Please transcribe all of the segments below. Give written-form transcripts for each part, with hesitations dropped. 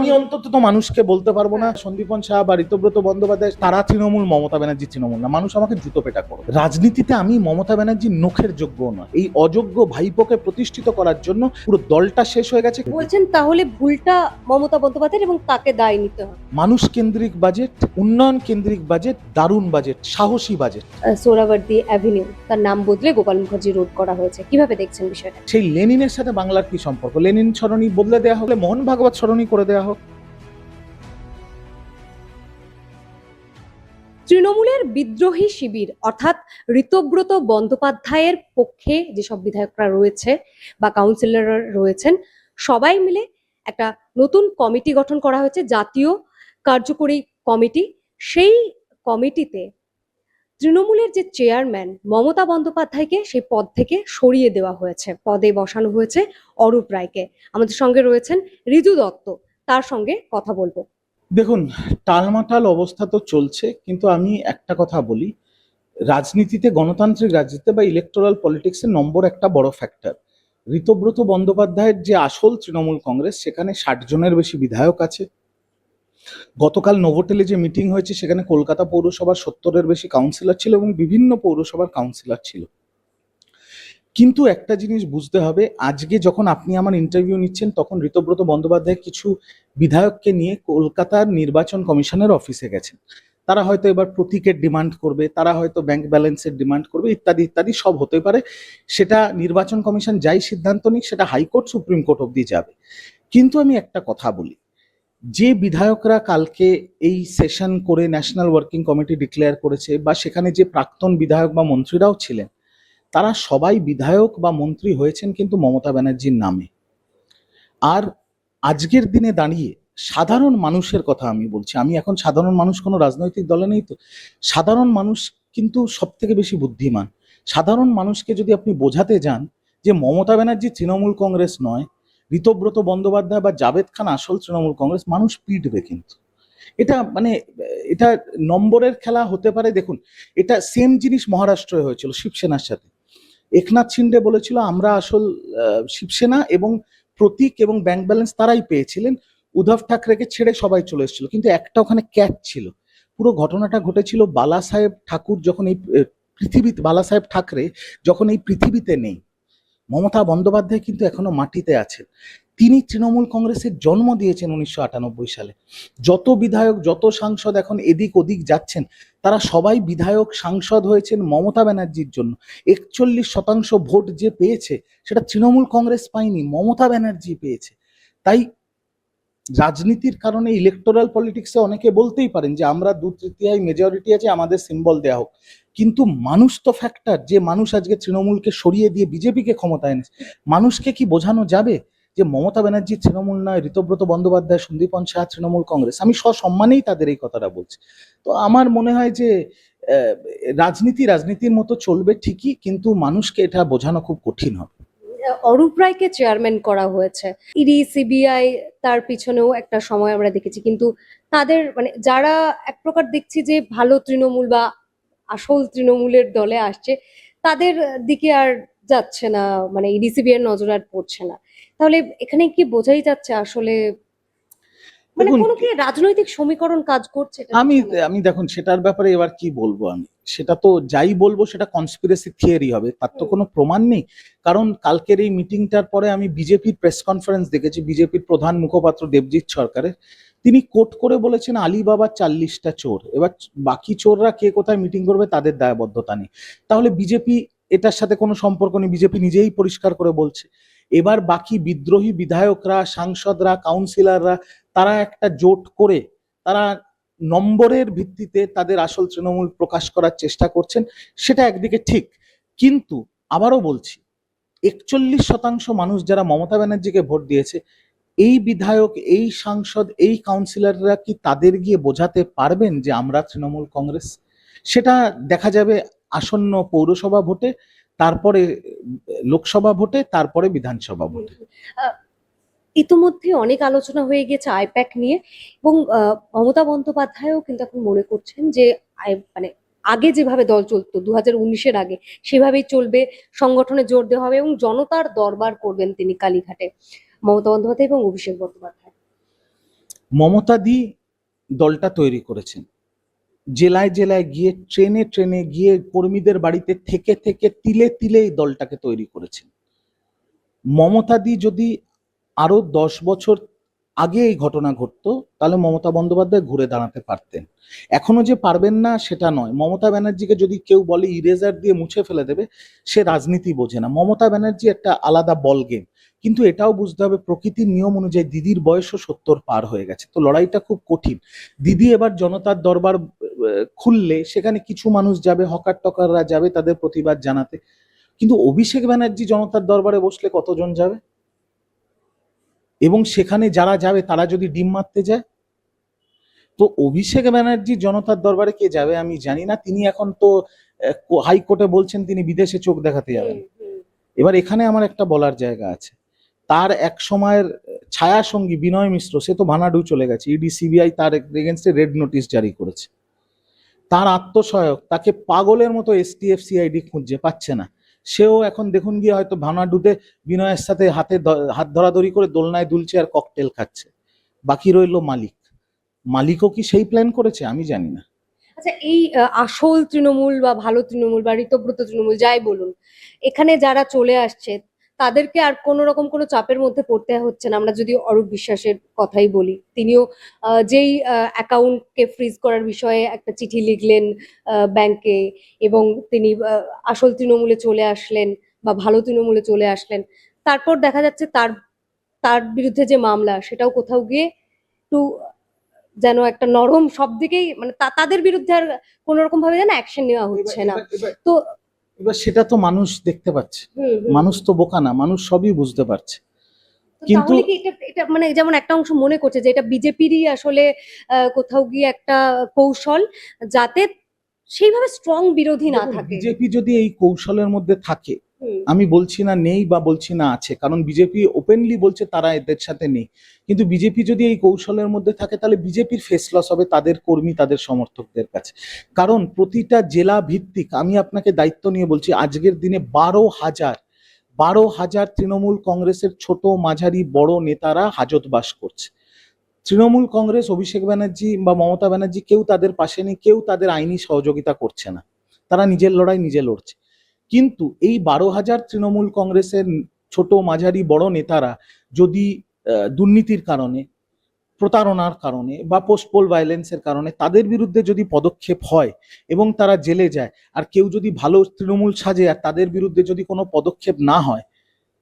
আমি অন্তত তো মানুষকে বলতে পারবো না সন্দীপন শাহ বা ঋতব্রত বন্দ্যোপাধ্যায় তারা তৃণমূল, মমতা ব্যানার্জি তৃণমূল না। মানুষ আমাকে জুতো পেটা করো। রাজনীতিতে আমি মমতা ব্যানার্জির নখের যোগ্য নয়। এই অযোগ্য ভাইপোকে প্রতিষ্ঠিত করার জন্য পুরো দলটা শেষ হয়ে গেছে। বলছেন তাহলে ভুলটা মমতা বন্দ্যোপাধ্যায়ের এবং তাকে দায় নিতে হবে। মানুষ কেন্দ্রিক বাজেট, উন্নয়ন কেন্দ্রিক বাজেট, দারুণ বাজেট, সাহসী বাজেট। সোহরাওয়ার্দী অ্যাভিনিউ তার নাম বদলে গোপাল মুখার্জি রোড করা হয়েছে, কিভাবে দেখছেন বিষয়টা? সেই লেনিনের সাথে বাংলার কি সম্পর্ক? লেনিন সরণি বদলে দেওয়া হলে মোহন ভাগবত সরণি করে দেওয়া হোক। তৃণমূলের বিদ্রোহী শিবির অর্থাৎ ঋতব্রত বন্দ্যোপাধ্যায়ের পক্ষে যেসব বিধায়করা রয়েছে বা কাউন্সিলররা রয়েছেন, সবাই মিলে একটা নতুন কমিটি গঠন করা হয়েছে, জাতীয় কার্যকরী কমিটি। সেই কমিটিতে তৃণমূলের যে চেয়ারম্যান মমতা বন্দ্যোপাধ্যায়কে সেই পদ থেকে সরিয়ে দেওয়া হয়েছে, পদে বসানো হয়েছে অরূপ রায়কে। আমাদের সঙ্গে রয়েছেন ঋজু দত্ত, তার সঙ্গে কথা বলবো। দেখুন, টালমাটাল অবস্থা তো চলছে, কিন্তু আমি একটা কথা বলি, রাজনীতিতে, গণতান্ত্রিক রাজনীতিতে বা ইলেকটোরাল পলিটিক্সে নম্বর একটা বড় ফ্যাক্টর। ঋতব্রত বন্দ্যোপাধ্যায়ের যে আসল তৃণমূল কংগ্রেস, সেখানে 60 জনের বেশি বিধায়ক আছে। গতকাল নোভোটেলে যে মিটিং হয়েছে সেখানে কলকাতা পৌরসভার 70-এর বেশি কাউন্সিলর ছিল এবং বিভিন্ন পৌরসভার কাউন্সিলর ছিল। কিন্তু একটা জিনিস বুঝতে হবে, আজকে যখন আপনি আমার ইন্টারভিউ নিচ্ছেন তখন ঋতব্রত বন্দ্যোপাধ্যায় কিছু বিধায়ককে নিয়ে কলকাতার নির্বাচন কমিশনের অফিসে গেছেন। তারা হয়তো এবার প্রতীকের ডিমান্ড করবে, তারা হয়তো ব্যাংক ব্যালেন্সের ডিমান্ড করবে, ইত্যাদি ইত্যাদি সব হতে পারে। সেটা নির্বাচন কমিশন যাই সিদ্ধান্ত নিক, সেটা হাইকোর্ট, সুপ্রিম কোর্ট অব্দি যাবে। কিন্তু আমি একটা কথা বলি, যে বিধায়করা কালকে এই সেশন করে ন্যাশনাল ওয়ার্কিং কমিটি ডিক্লেয়ার করেছে, বা সেখানে যে প্রাক্তন বিধায়ক বা মন্ত্রীরাও ছিলেন, তারা সবাই বিধায়ক বা মন্ত্রী হয়েছেন কিন্তু মমতা ব্যানার্জির নামে। আর আজকের দিনে দাঁড়িয়ে সাধারণ মানুষের কথা আমি বলছি, আমি এখন সাধারণ মানুষ, কোনো রাজনৈতিক দলে নেই তো, সাধারণ মানুষ কিন্তু সব থেকে বেশি বুদ্ধিমান। সাধারণ মানুষকে যদি আপনি বোঝাতে যান যে মমতা ব্যানার্জি তৃণমূল কংগ্রেস নয়, ঋতব্রত বন্দ্যোপাধ্যায় বা জাভেদ খান আসল তৃণমূল কংগ্রেস, মানুষ পিটবে কিন্তু। এটা মানে এটা নম্বরের খেলা হতে পারে। দেখুন, এটা সেম জিনিস মহারাষ্ট্রে হয়েছিল শিবসেনার সাথে। একনাথ শিন্ডে বলেছিল আমরা আসল শিবসেনা, এবং প্রতীক এবং ব্যাংক ব্যালেন্স তারাই পেয়েছিলেন। উদ্ধব ঠাকরেকে ছেড়ে সবাই চলে এসেছিল, কিন্তু একটা ওখানে ক্যাচ ছিল। পুরো ঘটনাটা ঘটেছিল বালা সাহেব ঠাকুর যখন এই পৃথিবীতে, বালা সাহেব ঠাকরে যখন এই পৃথিবীতে নেই, মমতা বন্দ্যোপাধ্যায় কিন্তু এখনো মাটিতে আছেন। তিনি তৃণমূল কংগ্রেসের জন্ম দিয়েছেন 1998 সালে। যত বিধায়ক, যত সাংসদ এখন এদিক ওদিক যাচ্ছেন, তারা সবাই বিধায়ক, সাংসদ হয়েছেন মমতা ব্যানার্জির জন্য। 41% ভোট যে পেয়েছে, সেটা তৃণমূল কংগ্রেস পায়নি, মমতা ব্যানার্জি পেয়েছে। তাই রাজনীতির কারণে ইলেকটোরাল পলিটিক্সে অনেকে বলতেই পারেন যে আমরা 2/3 মেজরিটি আছে, আমাদের সিম্বল দেওয়া হোক। কিন্তু মানুষ তো ফ্যাক্টর। যে মানুষ আজকে তৃণমূলকে সরিয়ে দিয়ে বিজেপিকে ক্ষমতায় এনেছে, মানুষকে কি বোঝানো যাবে যে মমতা ব্যানার্জি তৃণমূল নয়, ঋতব্রত বন্দ্যোপাধ্যায়, সন্দীপন শাহ তৃণমূল কংগ্রেস? আমি সসম্মানেই তাদের এই কথাটা বলছি। তো আমার মনে হয় যে রাজনীতির মতো চলবে ঠিকই, কিন্তু মানুষকে এটা বোঝানো খুব কঠিন হবে। অরূপ রায়কে চেয়ারম্যান করা হয়েছে, ইডি সিবিআই তার পিছনেও একটা সময় আমরা দেখেছি, কিন্তু তাদের মানে যারা এক প্রকার দেখছি যে ভালো তৃণমূল বা আসল তৃণমূলের দলে আসছে, তাদের দিকে আর যাচ্ছে না, মানে ইডি সিবিআই এর নজর আর পড়ছে না। তাহলে এখানে কি বোঝাই যাচ্ছে আসলে মানে দেখুন, কোনো কি রাজনৈতিক সমীকরণ কাজ করছে এটা আমি পিছনে? আমি দেখুন, সেটার ব্যাপারে এবার কি বলবো আমি, সেটা তো যাই বলবো সেটা কনস্পিরেসি থিওরি হবে, তার তো কোনো প্রমাণ নেই। কারণ কালকের এই মিটিংটার পরে আমি বিজেপির প্রেস কনফারেন্স দেখেছি, বিজেপির প্রধান মুখপাত্র দেবজিৎ সরকারের। তিনি কোট করে বলেছেন আলিবাবার 40টা চোর। এবার বাকি চোররা কে কোথায় মিটিং করবে তাদের দায়বদ্ধতা নেই। তাহলে বিজেপি এটার সাথে কোনো সম্পর্ক নেই, বিজেপি নিজেই পরিষ্কার করে বলছে। এবার বাকি বিদ্রোহী বিধায়করা, সাংসদরা, কাউন্সিলররা, তারা একটা জোট করে তারা নম্বরের ভিত্তিতে তাদের আসল তৃণমূল প্রকাশ করার চেষ্টা করছেন। সেটা একদিকে ঠিক, কিন্তু আবারও বলছি, 41% মানুষ যারা মমতা ব্যানার্জিকে ভোট দিয়েছে, এই বিধায়ক, এই সাংসদ, এই কাউন্সিলররা কি তাদের গিয়ে বোঝাতে পারবেন যে আমরা তৃণমূল কংগ্রেস? সেটা দেখা যাবে আসন্ন পৌরসভা ভোটে, তারপরে লোকসভা ভোটে, তারপরে বিধানসভা ভোটে। আহ, ইতিমধ্যে অনেক আলোচনা হয়ে গেছে আইপ্যাক নিয়ে, এবং মমতা বন্দ্যোপাধ্যায়ও কিন্তু এখন মনে করছেন যে মানে আগে যেভাবে দল চলতো 2019-এর আগে, সেভাবেই চলবে, সংগঠনে জোর দেওয়া হবে এবং জনতার দরবার করবেন তিনি কালীঘাটে, মমতা বন্দ্যোপাধ্যায় এবং অভিষেক বন্দ্যোপাধ্যায়। মমতা দি দলটা তৈরি করেছেন, জেলায় জেলায় গিয়ে ট্রেনে ট্রেনে গিয়ে কর্মীদের বাড়িতে থেকে থেকে তিলে তিলে এই দলটাকে তৈরি করেছেন। মমতা দি যদি আরো 10 বছর আগে এই ঘটনা ঘটতো তাহলে মমতা বন্দ্যোপাধ্যায় ঘুরে দাঁড়াতে পারতেন। এখনো যে পারবেন না সেটা নয়, মমতা ব্যানার্জিকে যদি কেউ বলে ইরেজার দিয়ে মুছে ফেলে দেবে, সে রাজনীতি বোঝে না। মমতা ব্যানার্জি একটা আলাদা বল গেম, কিন্তু এটাও বুঝতে হবে প্রকৃতির নিয়ম অনুযায়ী দিদির বয়সও 70 পার হয়ে গেছে, তো লড়াইটা খুব কঠিন। দিদি এবার জনতার দরবার খুললে সেখানে কিছু মানুষ যাবে, হকার টকাররা যাবে তাদের প্রতিবাদ জানাতে, কিন্তু অভিষেক ব্যানার্জি জনতার দরবারে বসলে কতজন যাবে? এবং সেখানে যারা যাবে তারা যদি ডিম মারতে যায়, তো অভিষেক ব্যানার্জি জনতার দরবারে কে যাবে আমি জানি না। তিনি এখন তো হাইকোর্টে বলছেন তিনি বিদেশে চোখ দেখাতে যাবেন। এবার এখানে আমার একটা বলার জায়গা আছে, তার এক সময়ের ছায়া সঙ্গী বিনয় মিশ্র সে তো ভানাডু চলে গেছে, ইডি সিবিআই তার এগেনস্টে রেড নোটিশ জারি করেছে। তার আত্মসহায়ক তাকে পাগলের মতো এসটিএফ সিআইডি খুঁজছে, পাচ্ছে না। সেও এখন দেখুন গিয়ে হয়তো ভানাডুতে বিনয়ের সাথে হাত ধরাধরি করে দোলনায় দুলছে আর ককটেল খাচ্ছে। বাকি রইল মালিক, মালিকও কি সেই প্ল্যান করেছে আমি জানি না। আচ্ছা, এই আসল তৃণমূল বা ভালো তৃণমূল বা ঋতব্রত তৃণমূল যাই বলুন, এখানে যারা চলে আসছে তাদেরকে আর কোনো রকম কোনো চাপের মধ্যে পড়তে হচ্ছে না। আমরা যদি অরূপ বিশ্বাসের কথাই বলি, তিনিও যেই অ্যাকাউন্টকে ফ্রিজ করার বিষয়ে একটা চিঠি লিখলেন ব্যাংকে, এবং তিনি আসল তৃণমূলে চলে আসলেন বা ভালো তৃণমূলে চলে আসলেন, তারপর দেখা যাচ্ছে তার তার বিরুদ্ধে যে মামলা সেটাও কোথাও গিয়ে একটু যেন একটা নরম, সব দিকেই মানে তাদের বিরুদ্ধে আর কোন রকম ভাবে যেন অ্যাকশন নেওয়া হচ্ছে না। তো এবার সেটা তো মানুষ দেখতে পাচ্ছে, মানুষ তো বোকা না, মানুষ সবই বুঝতে পারছে। কিন্তু তাহলে কি এটা এটা মানে যেমন একটা অংশ মনে করছে যে এটা বিজেপিরই আসলে কোথাও গিয়ে একটা কৌশল, যাতে সেইভাবে স্ট্রং বিরোধী না থাকে। বিজেপি যদি এই কৌশলের মধ্যে থাকে, আমি বলছি না নেই বা বলছি না আছে, কারণ বিজেপি ওপেনলি বলছে তারা এদের সাথে নেই, কিন্তু বিজেপি যদি এই কৌশলের মধ্যে থাকে তাহলে বিজেপির ফেস লস হবে তাদের কর্মী তাদের সমর্থকদের কাছে। কারণ প্রতিটা জেলা ভিত্তিক, আমি আপনাকে দায়িত্ব নিয়ে বলছি, আজকের দিনে 12,000 তৃণমূল কংগ্রেসের ছোট মাঝারি বড় নেতারা হাজতবাস করছে। তৃণমূল কংগ্রেস, অভিষেক ব্যানার্জি বা মমতা ব্যানার্জি কেউ তাদের পাশে নেই, কেউ তাদের আইনি সহযোগিতা করছে না, তারা নিজের লড়াই নিজে লড়ছে। কিন্তু এই 12,000 তৃণমূল কংগ্রেসের ছোট মাঝারি বড় নেতারা যদি দুর্নীতির কারণে, প্রতারণার কারণে বা পোস্ট পোল ভায়োলেন্সের কারণে তাদের বিরুদ্ধে যদি পদক্ষেপ হয় এবং তারা জেলে যায়, আর কেউ যদি ভালো তৃণমূল সাজে আর তাদের বিরুদ্ধে যদি কোনো পদক্ষেপ না হয়,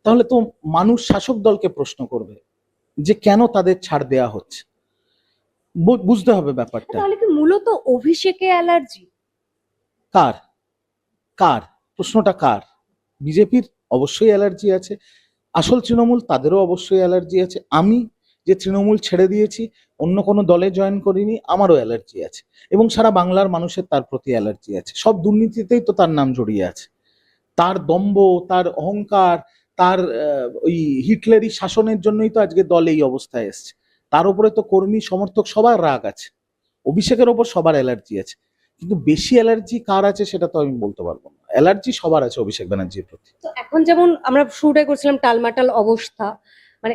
তাহলে তো মানুষ শাসক দলকে প্রশ্ন করবে যে কেন তাদের ছাড় দেয়া হচ্ছে। বুঝতে হবে ব্যাপারটা। তাহলে কি মূলত অভিষেকে অ্যালার্জি? কার কার প্রশ্নটা কার? বিজেপির অবশ্যই অ্যালার্জি আছে, আসল তৃণমূল তাদেরও অবশ্যই অ্যালার্জি আছে। আমি যে তৃণমূল ছেড়ে দিয়েছি, অন্য কোনো দলে জয়েন করিনি, আমারও অ্যালার্জি আছে, এবং সারা বাংলার মানুষের তার প্রতি অ্যালার্জি আছে। সব দুর্নীতিতেই তো তার নাম জড়িয়ে আছে, তার দম্ভ, তার অহংকার, তার ওই হিটলারি শাসনের জন্যই তো আজকে দল এই অবস্থায় এসছে। তার উপরে তো কর্মী সমর্থক সবার রাগ আছে, অভিষেকের ওপর সবার অ্যালার্জি আছে, কিন্তু বেশি অ্যালার্জি কার আছে সেটা তো আমি বলতে পারবো না। অ্যালার্জি সবার আছে অভিষেক ব্যানার্জির প্রতি। তো এখন যেমন আমরা শুরুটাই করছিলাম টালমাটাল অবস্থা, মানে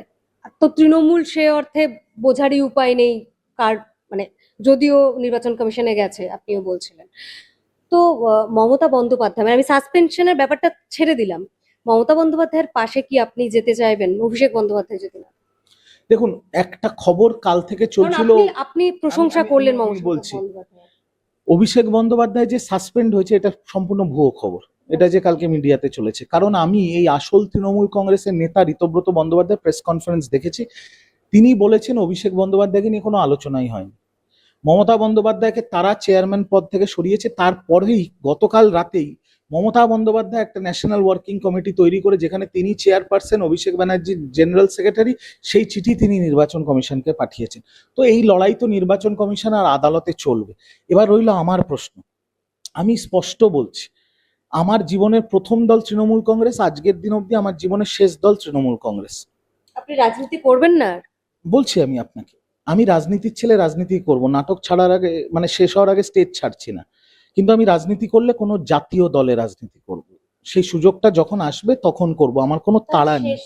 তো তৃণমূল সে অর্থে বোঝারই উপায় নেই কার, মানে যদিও নির্বাচন কমিশনে গেছে আপনিও বলছিলেন। তো মমতা বন্দ্যোপাধ্যায়, মানে আমি সাসপেনশনের ব্যাপারটা ছেড়ে দিলাম, মমতা বন্দ্যোপাধ্যায়ের পাশে কি আপনি যেতে চাইবেন, অভিষেক বন্দ্যোপাধ্যায় যদি না? দেখুন, একটা খবর কাল থেকে চলছিল, আপনি প্রশংসা করলেন মমতা বলছি বন্দ্যোপাধ্যায়। অভিষেক বন্দ্যোপাধ্যায় যে সাসপেন্ড হয়েছে এটা সম্পূর্ণ ভুয়ো খবর, এটা যে কালকে মিডিয়াতে চলেছে। কারণ আমি এই আসল তৃণমূল কংগ্রেসের নেতা ঋতব্রত বন্দ্যোপাধ্যায় প্রেস কনফারেন্স দেখেছি, তিনি বলেছেন অভিষেক বন্দ্যোপাধ্যায়কে নিয়ে কোনো আলোচনাই হয়নি। মমতা বন্দ্যোপাধ্যায়কে তারা চেয়ারম্যান পদ থেকে সরিয়েছে, তারপরেই গতকাল রাতেই মমতা বন্দ্যোপাধ্যায় একটা ন্যাশনাল ওয়ার্কিং কমিটি তৈরি করে, যেখানে তিনি chairperson, Abhishek Banerjee general secretary, সেই চিঠি তিনি নির্বাচন কমিশনকে পাঠিয়েছেন। তো এই লড়াই তো নির্বাচন কমিশন আর আদালতে চলবে। এবার রইল আমার প্রশ্ন, আমি স্পষ্ট বলছি, আমার জীবনের প্রথম দল তৃণমূল কংগ্রেস, আজকের দিন অবধি আমার জীবনের শেষ দল তৃণমূল কংগ্রেস। আপনি রাজনীতি করবেন না? বলছি আমি আপনাকে, আমি রাজনীতির ছেলে, রাজনীতি করব, নাটক ছাড়ার আগে মানে শেষ হওয়ার আগে স্টেজ ছাড়ছি না, কিন্তু আমি রাজনীতি করলে কোনো জাতীয় দলে রাজনীতি করব, সেই সুযোগটা যখন আসবে তখন করব, আমার কোনো তাড়া নেই।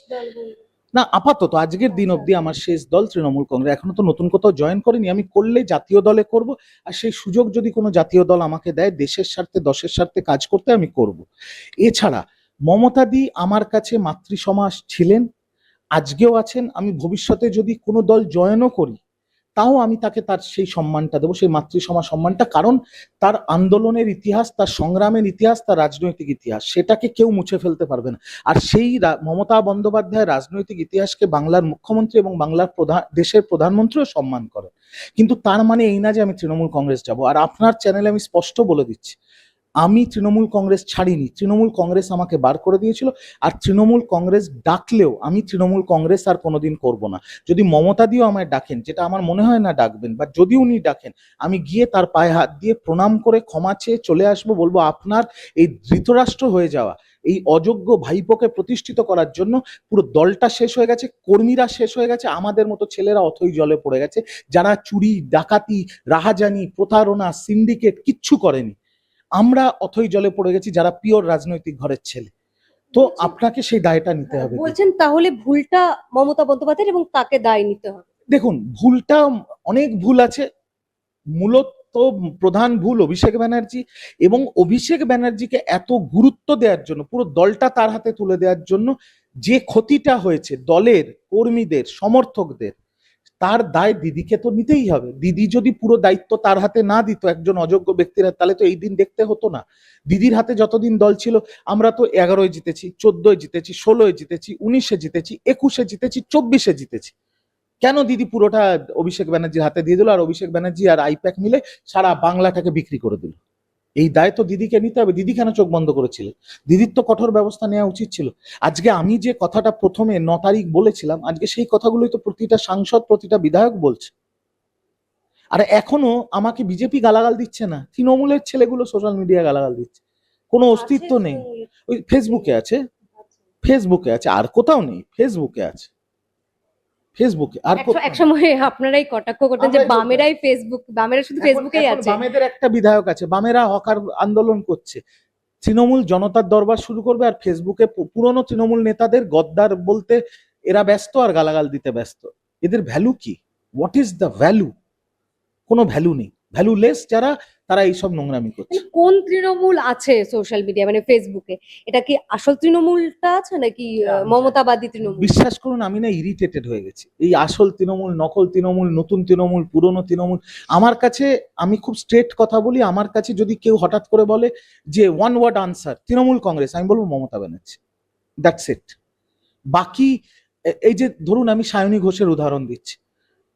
না, আপাতত আজকের দিন অবধি আমার শেষ দল তৃণমূল কংগ্রেস। এখনো তো নতুন কোথাও জয়েন করিনি। আমি করলে জাতীয় দলে করব, আর সেই সুযোগ যদি কোনো জাতীয় দল আমাকে দেয় দেশের স্বার্থে দশের স্বার্থে কাজ করতে, আমি করব। এছাড়া মমতাদি আমার কাছে মাতৃসমাস ছিলেন, আজকেও আছেন। আমি ভবিষ্যতে যদি কোনো দল জয়েনও করি তাও আমি তাকে তার সেই সম্মানটা দেবো, সেই মাতৃসমা সম্মানটা। কারণ তার আন্দোলনের ইতিহাস, তার সংগ্রামের ইতিহাস, তার রাজনৈতিক ইতিহাস, সেটাকে কেউ মুছে ফেলতে পারবে না। আর সেই মমতা বন্দ্যোপাধ্যায়ের রাজনৈতিক ইতিহাসকে বাংলার মুখ্যমন্ত্রী এবং বাংলার দেশের প্রধানমন্ত্রীও সম্মান করেন। কিন্তু তার মানে এই না যে আমি তৃণমূল কংগ্রেস যাব। আর আপনার চ্যানেলে আমি স্পষ্ট বলে দিচ্ছি, আমি তৃণমূল কংগ্রেস ছাড়িনি। তৃণমূল কংগ্রেস আমাকে বার করে দিয়েছিল। আর তৃণমূল কংগ্রেস ডাকলেও আমি তৃণমূল কংগ্রেস আর কোনোদিন করব না। যদি মমতা দিও আমায় ডাকেন, যেটা আমার মনে হয় না ডাকবেন, বা যদি উনি ডাকেন, আমি গিয়ে তার পায়ে হাত দিয়ে প্রণাম করে ক্ষমা চেয়ে চলে আসবো। বলবো আপনার এই ধৃতরাষ্ট্র হয়ে যাওয়া এই অযোগ্য ভাইপোকে প্রতিষ্ঠিত করার জন্য পুরো দলটা শেষ হয়ে গেছে, কর্মীরা শেষ হয়ে গেছে, আমাদের মতো ছেলেরা অথই জলে পড়ে গেছে, যারা চুরি, ডাকাতি, রাহাজানি, প্রতারণা, সিন্ডিকেট কিচ্ছু করেনি। আমরা অথই জলে পড়ে গেছি, যারা পিওর রাজনৈতিক ঘরের ছেলে। তো আপনাকে সেই দায়টা নিতে হবে। বলছেন তাহলে ভুলটা মমতা বন্দ্যোপাধ্যায়ের এবং তাকে দায় নিতে হবে? দেখুন, ভুলটা অনেক ভুল আছে। মূলত প্রধান ভুল অভিষেক ব্যানার্জি, এবং অভিষেক ব্যানার্জিকে এত গুরুত্ব দেওয়ার জন্য, পুরো দলটা তার হাতে তুলে দেওয়ার জন্য যে ক্ষতিটা হয়েছে দলের কর্মীদের, সমর্থকদের, তার দায় দিদিকে তো নিতেই হবে। দিদি যদি পুরো দায়িত্ব তার হাতে না দিত একজন অযোগ্য ব্যক্তির হাতে, তাহলে তো এই দিন দেখতে হতো না। দিদির হাতে যতদিন দল ছিল, আমরা তো 11-য় জিতেছি, 14-য় জিতেছি, 16-য় জিতেছি, 19-এ জিতেছি, 21-এ জিতেছি, 24-এ জিতেছি। কেন দিদি পুরোটা অভিষেক ব্যানার্জির হাতে দিয়ে দিল, আর অভিষেক ব্যানার্জি আর আইপ্যাক মিলে সারা বাংলাটাকে বিক্রি করে দিল? এই দায় তো দিদিকে নিতে হবে। দিদি কেন চোখ বন্ধ করেছিলেন? দিদির তো কঠোর ব্যবস্থা নেওয়া উচিত ছিল। আজকে আমি যে কথাটা প্রথমে 9 তারিখ বলেছিলাম, আজকে সেই কথাগুলোই তো প্রতিটা সাংসদ, প্রতিটা বিধায়ক বলছে। আর এখনো আমাকে বিজেপি গালাগাল দিচ্ছে না, তৃণমূলের ছেলেগুলো সোশ্যাল মিডিয়া গালাগাল দিচ্ছে। কোনো অস্তিত্ব নেই। ওই ফেসবুকে আছে, ফেসবুকে আছে, আর কোথাও নেই। ফেসবুকে আছে, ফেসবুকে আর এক সময় আপনারাই কটাক্ষ করতেন যে বামেরাই ফেসবুক, বামেরা শুধু ফেসবুকেই আছে। বামেদের একটা বিধায়ক আছে, বামেরা হকার আন্দোলন করছে। তৃণমূল জনতার দরবার শুরু করবে, আর ফেসবুকে পুরনো তৃণমূল নেতাদের গদ্দার বলতে এরা ব্যস্ত, আর গালাগাল দিতে ব্যস্ত। এদের ভ্যালু কি? What is the value? কোনো ভ্যালু নেই। ভ্যালুলেস যারা, তারা এইসব নোংরামি করছে। কোন তৃণমূল আছে সোশ্যাল মিডিয়া, মানে ফেসবুকে? এটা কি আসল তৃণমূলটা আছে নাকি মমতাবাদী তৃণমূল? বিশ্বাস করুন, আমি না ইরিটেটেড হয়ে গেছি। এই আসল তৃণমূল, নকল তৃণমূল, নতুন তৃণমূল, পুরনো তৃণমূল। আমার কাছে, আমি খুব স্ট্রেট কথা বলি, আমার কাছে যদি কেউ হঠাৎ করে বলে যে one word answer Trinamool Congress, আমি বলবো মমতা ব্যানার্জি। That's it. বাকি এই যে ধরুন, আমি সায়নী ঘোষের উদাহরণ দিচ্ছি।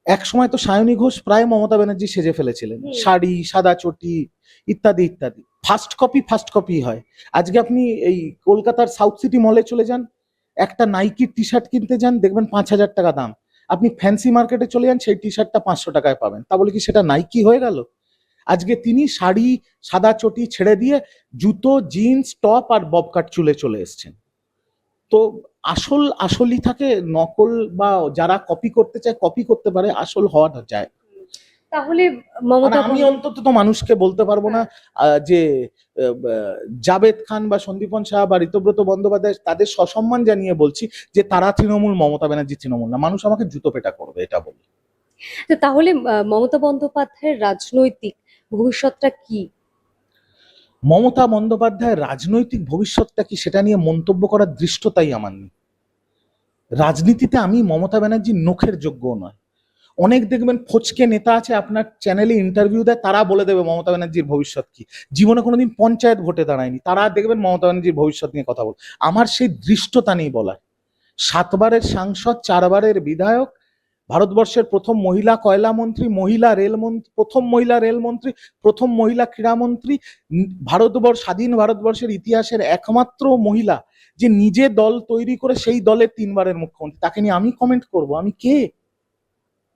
এক সময় তো সায়নী ঘোষ প্রায় মমতা ব্যানার্জি সেজে ফেলেছিলেন, শাড়ি, সাদা চটি ইত্যাদি ইত্যাদি। ফার্স্ট কপি হয়। আজকে আপনি এই কলকাতার সাউথ সিটি মলে চলে যান, একটা নাইকির টি শার্ট কিনতে যান, দেখবেন 5,000 টাকা দাম। আপনি ফ্যান্সি মার্কেটে চলে যান, সেই টি শার্টটা 500 টাকায় পাবেন। তা বলে কি সেটা নাইকি হয়ে গেল? আজকে তিনি শাড়ি, সাদা চটি ছেড়ে দিয়ে জুতো, জিন্স, টপ আর ববকাট চুলে চলে এসছেন। তো আসলই থাকে, নকল বা যারা কপি করতে চায় কপি করতে পারে, আসল হওয়া যায়। তাহলে মমতা আমি অন্তত তো মানুষকে বলতে পারবো না যে জাভেদ খান বা সন্দীপন শাহ বা ঋতব্রত বন্দ্যোপাধ্যায়, তাদের সসম্মান জানিয়ে বলছি যে তারা তৃণমূল, মমতা ব্যানার্জি তৃণমূল না। মানুষ আমাকে জুতো পেটা করবে, এটা বলি। তাহলে মমতা বন্দ্যোপাধ্যায়ের রাজনৈতিক ভবিষ্যৎটা কি? মমতা বন্দ্যোপাধ্যায়ের রাজনৈতিক ভবিষ্যৎটা কি সেটা নিয়ে মন্তব্য করার দৃষ্টতাই আমার নেই। রাজনীতিতে আমি মমতা ব্যানার্জির নখের যোগ্য নয়। অনেক দেখবেন ফচকে নেতা আছে, আপনার চ্যানেলে ইন্টারভিউ দেয়, তারা বলে দেবে মমতা ব্যানার্জির ভবিষ্যৎ কি। জীবনে কোনোদিন পঞ্চায়েত ভোটে দাঁড়ায়নি, তারা দেখবেন মমতা ব্যানার্জির ভবিষ্যৎ নিয়ে কথা বল। আমার সেই দৃষ্টতা নেই বলার। 7 বারের সাংসদ, 4 বারের বিধায়ক, ভারতবর্ষের প্রথম মহিলা কয়লা মন্ত্রী, মহিলা রেলমন্ত্রী, প্রথম মহিলা রেলমন্ত্রী, প্রথম মহিলা ক্রীড়ামন্ত্রী, স্বাধীন ভারতবর্ষের ইতিহাসের একমাত্র মহিলা যে নিজে দল তৈরি করে সেই দলের 3 বারের মুখ্যমন্ত্রী। তাকে নিয়ে আমি কমেন্ট করব? আমি কে?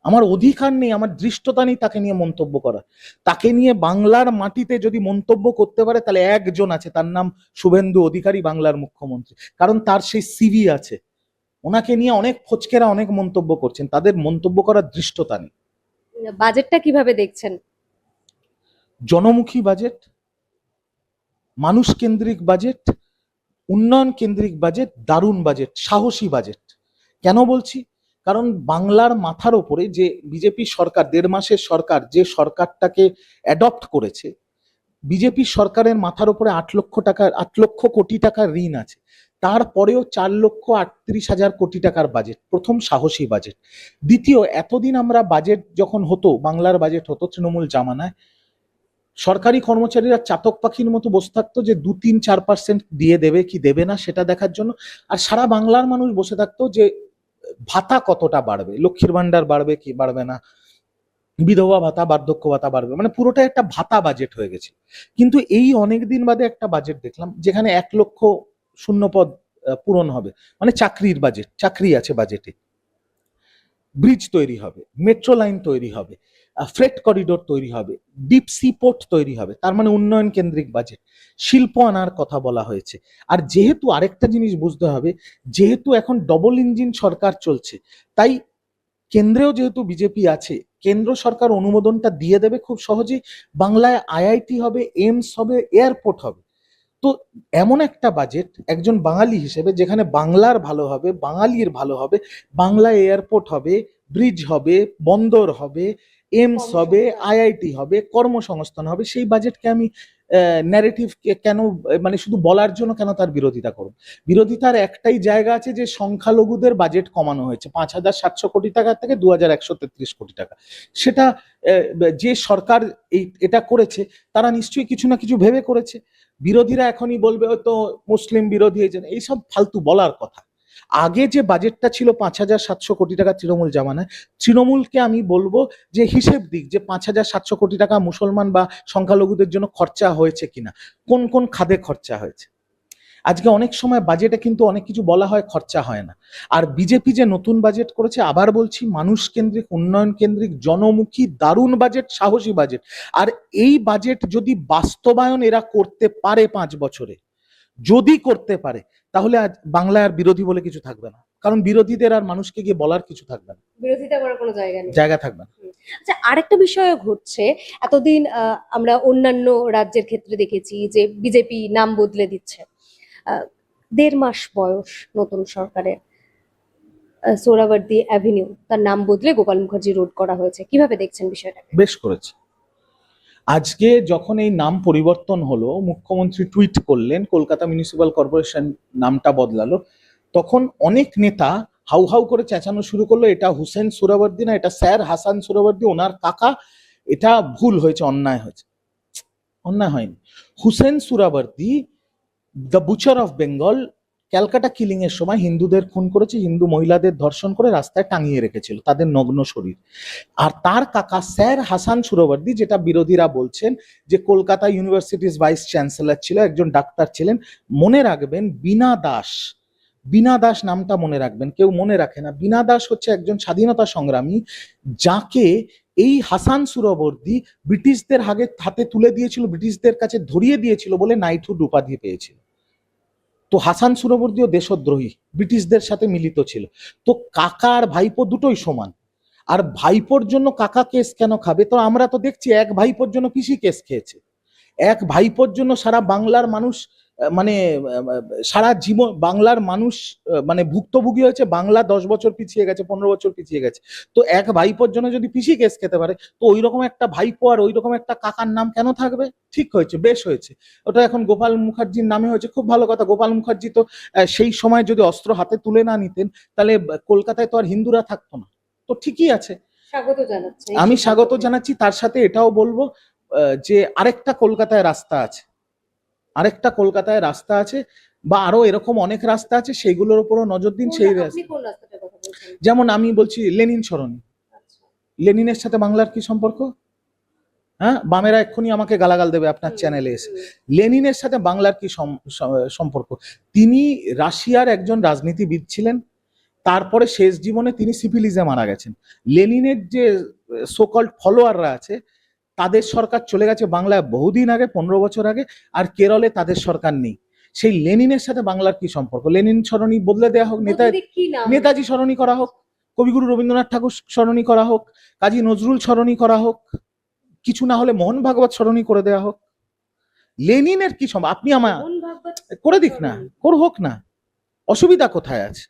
আমার অধিকার নেই, আমার দৃষ্টতা নেই তাকে নিয়ে মন্তব্য করা। তাকে নিয়ে বাংলার মাটিতে যদি মন্তব্য করতে পারে, তাহলে একজন আছে, তার নাম শুভেন্দু অধিকারী, বাংলার মুখ্যমন্ত্রী। কারণ তার সেই সিভি আছে। ওনাকে নিয়ে অনেক ফচকেরা অনেক মন্তব্য করছেন, তাদের মন্তব্য করার দৃষ্টতা নেই। বাজেটটা কিভাবে দেখছেন? জনমুখী বাজেট, মানুষ কেন্দ্রিক বাজেট, উন্নয়ন কেন্দ্রিক বাজেট, দারুণ বাজেট, সাহসী বাজেট। কেন বলছি? কারণ বাংলার মাথার ওপরে যে বিজেপি সরকার, 1.5 মাসের সরকার, যে সরকারটাকে অ্যাডপ্ট করেছে, বিজেপি সরকারের মাথার উপরে 8 লক্ষ কোটি টাকার ঋণ আছে। তারপরেও 4,38,000 কোটি টাকার বাজেট, প্রথম সাহসী বাজেট। দ্বিতীয়, এতদিন আমরা বাজেট যখন হতো, বাংলার বাজেট হতো তৃণমূল জামানায়, সরকারি কর্মচারীরা চাতক পাখির মতো বসে থাকতো যে 2-3-4% দিয়ে দেবে কি দেবে না সেটা দেখার জন্য। আর সারা বাংলার মানুষ বসে থাকতো যে ভাতা কতটা বাড়বে, লক্ষ্মীর ভান্ডার বাড়বে কি বাড়বে না, বিধবা ভাতা, বার্ধক্য ভাতা বাড়বে, মানে পুরোটা একটা ভাতা বাজেট হয়ে গেছে। কিন্তু এই অনেক দিন বাদে একটা বাজেট দেখলাম যেখানে 1 লক্ষ শূন্যপদ পূরণ হবে, মানে চাকরির বাজেট, চাকরি আছে বাজেটে। ব্রিজ তৈরি হবে, মেট্রো লাইন তৈরি হবে, ফ্রেট করিডোর তৈরি হবে, ডিপ সি পোর্ট তৈরি হবে, তার মানে উন্নয়ন কেন্দ্রিক বাজেট। শিল্প আনার কথা বলা হয়েছে। আর যেহেতু আরেকটা জিনিস বুঝতে হবে, যেহেতু এখন ডবল ইঞ্জিন সরকার চলছে, তাই কেন্দ্রেও যেহেতু বিজেপি আছে, কেন্দ্র সরকার অনুমোদনটা দিয়ে দেবে খুব সহজেই। বাংলায় আইআইটি হবে, এইমস হবে, এয়ারপোর্ট হবে। তো এমন একটা বাজেট একজন বাঙালি হিসেবে, যেখানে বাংলার ভালো হবে, বাঙালির ভালো হবে, বাংলায় এয়ারপোর্ট হবে, ব্রিজ হবে, বন্দর হবে, এইমস হবে, আইআইটি হবে, কর্মসংস্থান হবে, সেই বাজেটকে আমি ন্যারেটিভ কেন, মানে শুধু বলার জন্য কেন তার বিরোধিতা করব? বিরোধিতার একটাই জায়গা আছে, যে সংখ্যালঘুদের বাজেট কমানো হয়েছে 5,700 কোটি টাকা থেকে 2,133 কোটি টাকা। সেটা যে সরকার এটা করেছে তারা নিশ্চয়ই কিছু না কিছু ভেবে করেছে। বিরোধীরা এখনই বলবে হয়তো মুসলিম বিরোধী হয়েছেন, এইসব ফালতু বলার কথা। আগে যে বাজেটটা ছিল 5,700 কোটি টাকা তৃণমূল জামানায়, তৃণমূলকে আমি বলবো যে হিসেব দিক, যে 5,700 কোটি টাকা মুসলমান বা সংখ্যালঘুদের জন্য খরচা হয়েছে কিনা, কোন কোন খাদে খরচা হয়েছে। আজকে অনেক সময় বাজেটে কিন্তু অনেক কিছু বলা হয়, খরচা হয় না। আর বিজেপি যে নতুন বাজেট করেছে, আবার বলছি, মানুষ কেন্দ্রিক, উন্নয়ন কেন্দ্রিক, জনমুখী, দারুণ বাজেট, সাহসী বাজেট। আর এই বাজেট যদি বাস্তবায়ন এরা করতে পারে 5 বছরে, যদি করতে পারে, তাহলে আজ বাংলায় আর বিরোধী বলে কিছু থাকবে না। কারণ বিরোধীদের আর মানুষকে গিয়ে বলার কিছু থাকবে না, বিরোধিতা করার কোনো জায়গা নেই। জায়গা থাকবে না। আচ্ছা, আরেকটা বিষয় ঘটছে। এতদিন আমরা অন্যান্য রাজ্যের ক্ষেত্রে দেখেছি যে বিজেপি নাম বদলে দিচ্ছে। 1.5 মাস বয়স নতুন সরকারের। সোহরাওয়ার্দী অ্যাভিনিউ তার নাম বদলে গোপাল মুখার্জি রোড করা হয়েছে। কিভাবে দেখছেন বিষয়টাকে? বেশ করেছে। আজকে যখন এই নাম পরিবর্তন হলো, মুখ্যমন্ত্রী টুইট করলেন, কলকাতা মিউনিসিপাল কর্পোরেশন নামটা বদলালো, তখন অনেক নেতা হাউ হাউ করে চেঁচানো শুরু করলো, এটা হুসেন সোহরাওয়ার্দী না, এটা স্যার হাসান সোহরাওয়ার্দী, ওনার কাকা, এটা ভুল হয়েছে, অন্যায় হয়েছে। অন্যায় হয়নি। Hussain Suhrawardy, the Butcher of Bengal, Calcutta killing এর সময় হিন্দুদের খুন করেছে, হিন্দু মহিলাদের ধর্ষণ করে রাস্তায় টাঙিয়ে রেখেছিল তাদের নগ্ন শরীর। আর তার কাকা স্যার হাসান সোহরাওয়ার্দী, যেটা বিরোধীরা বলছেন যে কলকাতা ইউনিভার্সিটির ভাইস চ্যান্সেলর ছিল, একজন ডাক্তার ছিলেন। মনে রাখবেন, বীণা দাস, বীণা দাস নামটা মনে রাখবেন, কেউ মনে রাখে না। বীণা দাস হচ্ছে একজন স্বাধীনতা সংগ্রামী, যাকে এই হাসান সোহরাওয়ার্দী ব্রিটিশদের হাতে তুলে দিয়েছিল, ব্রিটিশদের কাছে ধরিয়ে দিয়েছিল বলে নাইটহুড উপাধি পেয়েছিল। তো হাসান সোহরাওয়ার্দীও দেশদ্রোহী, ব্রিটিশদের সাথে মিলিত ছিল। তো কাকা আর ভাইপো দুটোই সমান। আর ভাইপোর জন্য কাকা কেস কেন খাবে? তো আমরা তো দেখছি এক ভাইপোর জন্য পিসি কেস খেয়েছে। এক ভাইপোর জন্য সারা বাংলার মানুষ, মানে সারা জীবন বাংলার মানুষ মানে ভুক্তভোগী হয়েছে। বাংলা 10 বছর পিছিয়ে গেছে, 15 বছর পিছিয়ে গেছে। তো এক ভাইপোর জন্য যদি পিসি কেস খেতে পারে, তো ওই রকম একটা ভাইপো আর ওই রকম একটা কাকার নাম কেন থাকবে? ঠিক হয়েছে, বেশ হয়েছে। ওটা এখন গোপাল মুখার্জির নামে হয়েছে, খুব ভালো কথা। গোপাল মুখার্জি তো সেই সময় যদি অস্ত্র হাতে তুলে না নিতেন, তাহলে কলকাতায় তো আর হিন্দুরা থাকতো না। তো ঠিকই আছে, স্বাগত জানাচ্ছি। আমি স্বাগত জানাচ্ছি। তার সাথে এটাও বলবো যে আরেকটা কলকাতায় রাস্তা আছে, আরেকটা কলকাতায় রাস্তা আছে, বা আরো এরকম অনেক রাস্তা আছে, সেইগুলোর উপরও নজর দিন। সেই আপনি কোন রাস্তাটার কথা বলছেন? যেমন আমি বলছি লেনিন সরণি। আচ্ছা। লেনিনের সাথে বাংলার কি সম্পর্ক? হ্যাঁ, বামেরা এক্ষুনি আমাকে গালাগাল দেবে আপনার চ্যানেলে এসে। লেনিনের সাথে বাংলার কি সম্পর্ক? তিনি রাশিয়ার একজন রাজনীতিবিদ ছিলেন, তারপরে শেষ জীবনে তিনি সিফিলিসে মারা গেছেন। লেনিনের যে সোকল্ড ফলোয়াররা আছে, তাদের সরকার চলে গেছে বাংলায় বহুদিন আগে, 15 বছর আগে, আর কেরলে তাদের সরকার নেই। সেই লেনিনের সাথে বাংলার কি সম্পর্ক? লেনিন সরণি বদলে দেওয়া হোক, নেতাজি সরণি করা হোক, কবিগুরু রবীন্দ্রনাথ ঠাকুর সরণি করা হোক, কাজী নজরুল সরণি করা হোক, কিছু না হলে মোহন ভাগবত সরণি করে দেওয়া হোক। লেনিনের কি সম্পর্ক? আপনি আমার করে দিক না, হোক না, অসুবিধা কোথায় আছে?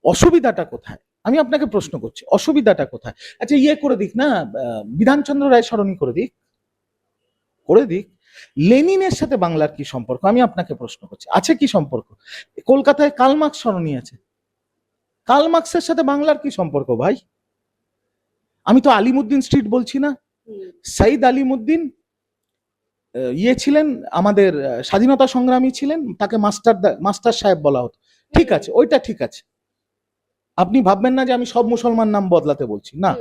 অসুবিধাটা কোথায়? আমি আপনাকে প্রশ্ন করছি, অসুবিধাটা কোথায়? আচ্ছা ইয়ে করে দিক না, বিধানচন্দ্র রায় সরণি করে দিক, করে দিক। লেনিনের সাথে বাংলার কি সম্পর্ক? আমি আপনাকে প্রশ্ন করছি, আছে কি সম্পর্ক? কলকাতায় কার্ল সরণি আছে, কার্ল মার্কসের সাথে বাংলার কি সম্পর্ক ভাই? আমি তো আলিমুদ্দিন স্ট্রিট বলছি না। সাইদ আলিমুদ্দিন ইয়ে ছিলেন, আমাদের স্বাধীনতা সংগ্রামী ছিলেন, তাকে মাস্টার সাহেব বলা হতো। ঠিক আছে, ওইটা ঠিক আছে। আপনি ভাববেন না যে আমি সব মুসলমান নাম বদলাতে বলছি, না,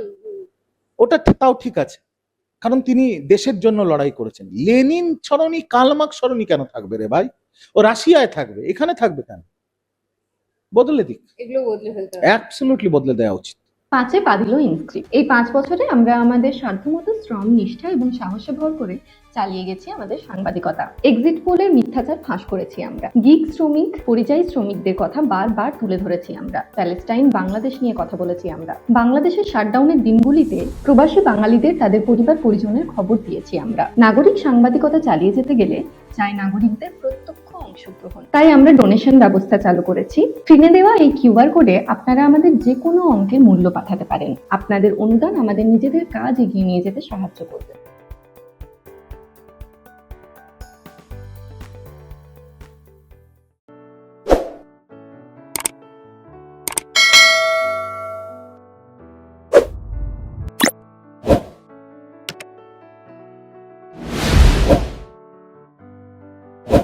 ওটা তাও ঠিক আছে, কারণ তিনি দেশের জন্য লড়াই করেছেন। লেনিন সরণি, কার্ল মার্কস সরণি কেন থাকবে রে ভাই? ও রাশিয়ায় থাকবে, এখানে থাকবে কেন? বদলে দিক, এগুলো বদলে ফেলতে হবে। অ্যাবসলিউটলি বদলে দেওয়া উচিত। 5 পা দিল ইনস্ক্রিপ্ট। এই 5 বছরে আমরা আমাদের সাধ্যমতো শ্রম, নিষ্ঠা এবং সাহসে ভর করে চালিয়ে গেছি আমাদের সাংবাদিকতা। এক্সিট পোলের মিথ্যাচার ফাঁস করেছি আমরা। গিগ শ্রমিক, পরিযায়ী শ্রমিকদের কথা বারবার তুলে ধরেছি আমরা। প্যালেস্টাইন, বাংলাদেশ নিয়ে কথা বলেছি আমরা। বাংলাদেশের শাটডাউনের দিনগুলিতে প্রবাসী বাঙালিদের তাদের পরিবার পরিজনের খবর দিয়েছি আমরা। নাগরিক সাংবাদিকতা চালিয়ে যেতে গেলে চাই নাগরিকদের প্রত্যক্ষ অংশগ্রহণ। তাই আমরা ডোনেশন ব্যবস্থা চালু করেছি। স্ক্রিনে দেওয়া এই কিউআর কোডে আপনারা আমাদের যে কোনো অঙ্কের মূল্য পাঠাতে পারেন। আপনাদের অনুদান আমাদের নিজেদের কাজ এগিয়ে নিয়ে যেতে সাহায্য করবে।